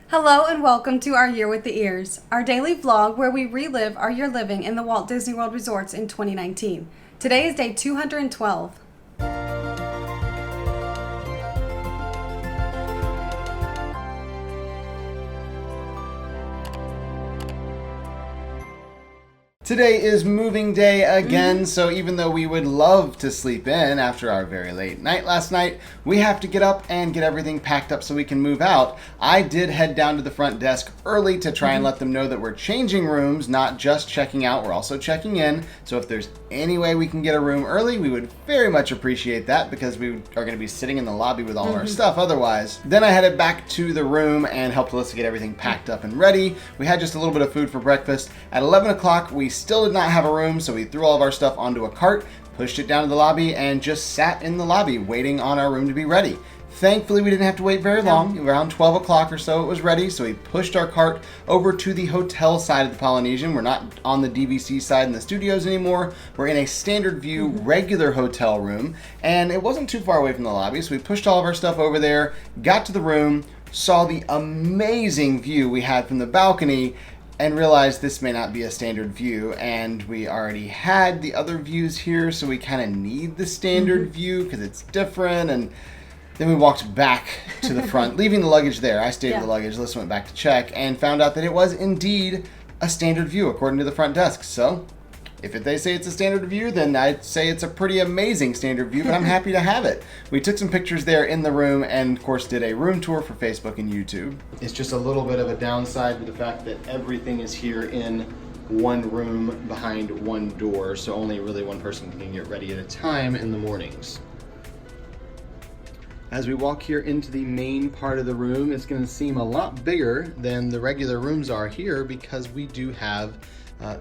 Hello and welcome to our Year with the Ears, our daily vlog where we relive our year living in the Walt Disney World resorts in 2019. Today is day 212. Today is moving day again, so even though we would love to sleep in after our very late night last night, we have to get up and get everything packed up so we can move out. I did head down to the front desk early to try and let them know that we're changing rooms, not just checking out, we're also checking in. So if there's any way we can get a room early, we would very much appreciate that because we are going to be sitting in the lobby with all our stuff otherwise. Then I headed back to the room and helped Alyssa get everything packed up and ready. We had just a little bit of food for breakfast. At 11 o'clock, we still did not have a room, so we threw all of our stuff onto a cart, pushed it down to the lobby, and just sat in the lobby waiting on our room to be ready. Thankfully, we didn't have to wait very long. Around 12 o'clock or so, it was ready, so we pushed our cart over to the hotel side of the Polynesian. We're not on the DVC side in the studios anymore. We're in a standard view, regular hotel room, and it wasn't too far away from the lobby, so we pushed all of our stuff over there, got to the room, saw the amazing view we had from the balcony, and realized this may not be a standard view, and we already had the other views here, so we kind of need the standard view because it's different. And then we walked back to the front, leaving the luggage there. I stayed with the luggage. Alyssa went back to check and found out that it was indeed a standard view according to the front desk. So if they say it's a standard view, then I'd say it's a pretty amazing standard view, but I'm happy to have it. We took some pictures there in the room and, of course, did a room tour for Facebook and YouTube. It's just a little bit of a downside to the fact that everything is here in one room behind one door, so only really one person can get ready at a time in the mornings. As we walk here into the main part of the room, it's going to seem a lot bigger than the regular rooms are here because we do have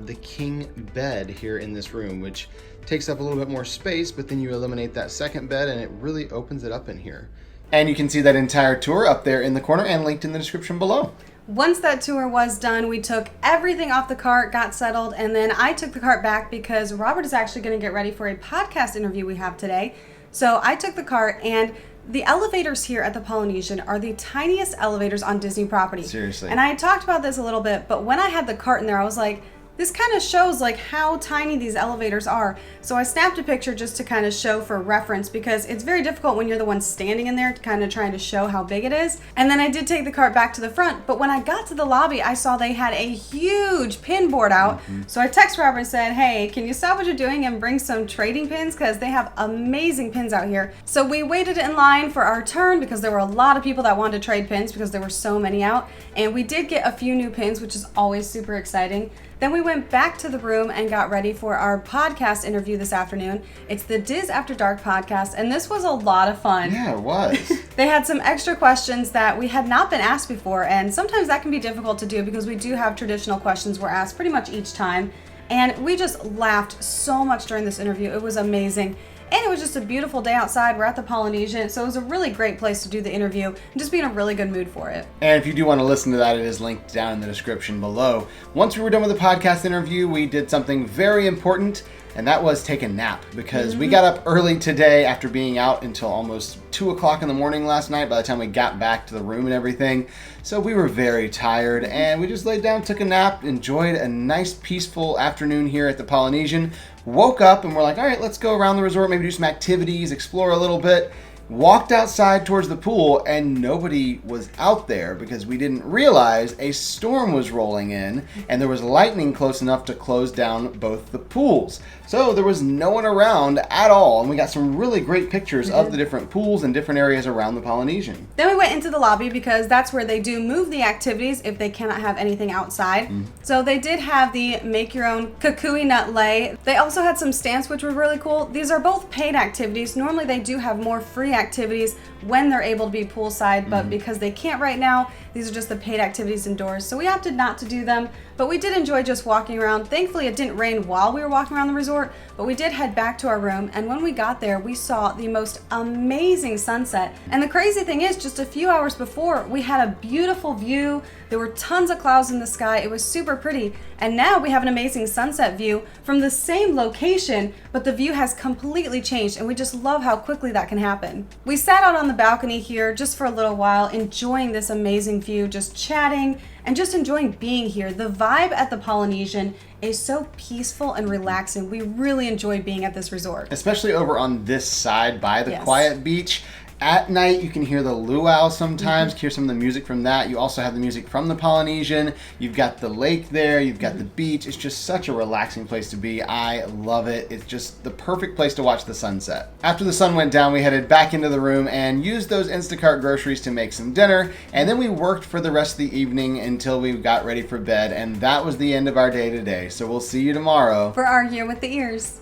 the king bed here in this room, which takes up a little bit more space, but then you eliminate that second bed and it really opens it up in here. And you can see that entire tour up there in the corner and linked in the description below. Once that tour was done, we took everything off the cart, got settled, and then I took the cart back because Robert is actually going to get ready for a podcast interview we have today. So I took the cart, and the elevators here at the Polynesian are the tiniest elevators on Disney property. Seriously. And I had talked about this a little bit, but when I had the cart in there, I was like, this kind of shows like how tiny these elevators are. So I snapped a picture just to kind of show for reference because it's very difficult when you're the one standing in there to kind of trying to show how big it is. And then I did take the cart back to the front, but when I got to the lobby, I saw they had a huge pin board out. So I texted Robert and said, hey, can you stop what you're doing and bring some trading pins? Because they have amazing pins out here. So we waited in line for our turn because there were a lot of people that wanted to trade pins because there were so many out. And we did get a few new pins, which is always super exciting. Then we went back to the room and got ready for our podcast interview this afternoon. It's the Diz After Dark podcast, and this was a lot of fun. Yeah, it was. They had some extra questions that we had not been asked before, and sometimes that can be difficult to do because we do have traditional questions we're asked pretty much each time. And we just laughed so much during this interview. It was amazing. And it was just a beautiful day outside. We're at the Polynesian, so it was a really great place to do the interview and just be in a really good mood for it. And if you do want to listen to that, it is linked down in the description below. Once we were done with the podcast interview, we did something very important, and that was take a nap because we got up early today after being out until almost 2 o'clock in the morning last night by the time we got back to the room and everything. So we were very tired and we just laid down, took a nap, enjoyed a nice peaceful afternoon here at the Polynesian. Woke up and we're like, all right, let's go around the resort, maybe do some activities, explore a little bit. Walked outside towards the pool and nobody was out there because we didn't realize a storm was rolling in and there was lightning close enough to close down both the pools. So there was no one around at all, and we got some really great pictures of the different pools and different areas around the Polynesian. Then we went into the lobby because that's where they do move the activities if they cannot have anything outside. So they did have the make your own kukui nut lay. They also had some stamps which were really cool. These are both paid activities. Normally they do have more free activities when they're able to be poolside, but because they can't right now, these are just the paid activities indoors. So we opted not to do them, but we did enjoy just walking around. Thankfully, it didn't rain while we were walking around the resort, but we did head back to our room, and when we got there, we saw the most amazing sunset. And the crazy thing is, just a few hours before, we had a beautiful view. There were tons of clouds in the sky. It was super pretty. And now we have an amazing sunset view from the same location, but the view has completely changed, and we just love how quickly that can happen. We sat out on the balcony here just for a little while, enjoying this amazing view, just chatting and just enjoying being here. The vibe at the Polynesian is so peaceful and relaxing. We really enjoy being at this resort. Especially over on this side by the Yes. quiet beach. At night, you can hear the luau sometimes, hear some of the music from that. You also have the music from the Polynesian. You've got the lake there, you've got the beach. It's just such a relaxing place to be. I love it. It's just the perfect place to watch the sunset. After the sun went down, we headed back into the room and used those Instacart groceries to make some dinner. And then we worked for the rest of the evening until we got ready for bed. And that was the end of our day today. So we'll see you tomorrow For our Year with the Ears.